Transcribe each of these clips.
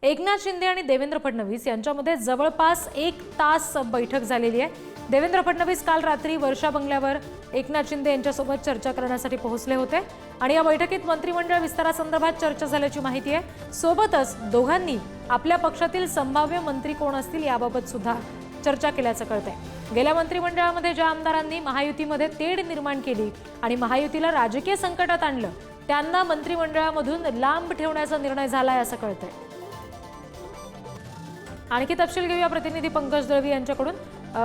एकनाथ शिंदे आणि देवेंद्र फडणवीस यांच्यामध्ये जवळपास 1 तास बैठक झालेली आहे। देवेंद्र फडणवीस काल रात्री वर्षा बंगल्यावर एकनाथ शिंदे यांच्यासोबत चर्चा करण्यासाठी पोहोचले होते आणि या बैठकीत मंत्रिमंडळ विस्तारासंदर्भात चर्चा झाल्याची माहिती आहे। सोबतच दोघांनी आपल्या पक्षातील संभाव्य मंत्री कोण असतील याबाबत सुद्धा चर्चा केल्याचं कळतंय। गेल्या मंत्रिमंडळामध्ये ज्या आमदारांनी महायुतीमध्ये तेढ निर्माण केली आणि महायुतीला राजकीय संकटात आणलं त्यांना मंत्रिमंडळामधून लांब ठेवण्याचा निर्णय झालाय असं कळतंय। आणखी तपशील घेऊया प्रतिनिधी पंकज दळवी यांच्याकडून।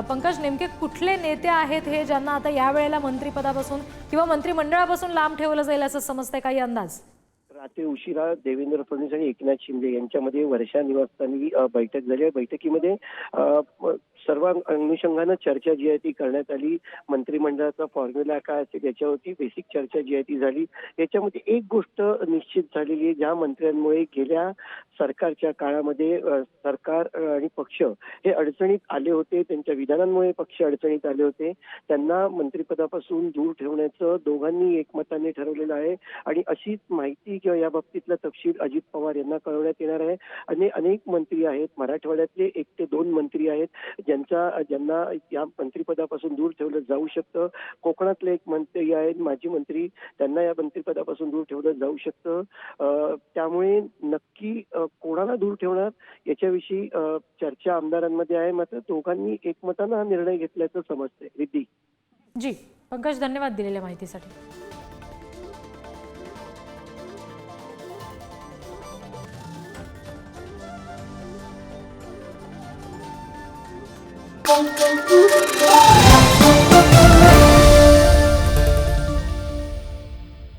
पंकज, नेमके कुठले नेते आहेत हे ज्यांना आता या वेळेला मंत्रिपदापासून किंवा मंत्रिमंडळापासून लांब ठेवलं जाईल असं समजतंय, काही अंदाज? रात्री उशिरा देवेंद्र फडणवीस आणि एकनाथ शिंदे यांच्यामध्ये वर्षा निवासस्थानी बैठक झाली आहे। बैठकीमध्ये सर्व अनुषंगानं चर्चा जी आहे ती करण्यात आली। मंत्रिमंडळाचा फॉर्म्युला काय असेल याच्यावरती बेसिक चर्चा जी आहे ती झाली। याच्यामध्ये एक गोष्ट निश्चित झालेली आहे, ज्या मंत्र्यांमुळे गेल्या सरकारच्या काळामध्ये सरकार आणि पक्ष हे अडचणीत आले होते, त्यांच्या विधानांमुळे पक्ष अडचणीत आले होते, त्यांना मंत्रिपदापासून दूर ठेवण्याचं दोघांनी एकमताने ठरवलेलं आहे आणि अशीच माहिती किंवा या बाबतीतला तपशील अजित पवार यांना कळवण्यात येणार आहे। अनेक मंत्री आहेत, मराठवाड्यातले 1 ते 2 मंत्री आहेत ज्यांना या मंत्रिपदापासून दूर ठेवलं जाऊ शकतं। कोकणातले एक मंत्री आहेत, माजी मंत्री, त्यांना या मंत्रिपदापासून दूर ठेवलं जाऊ शकतं। त्यामुळे नक्की कोणाला दूर ठेवणार याच्याविषयी चर्चा आमदारांमध्ये आहे, मात्र दोघांनी एकमतानं हा निर्णय घेतल्याचं समजतंय। रिद्धी जी, पंकज, धन्यवाद दिलेल्या माहितीसाठी। Thank you.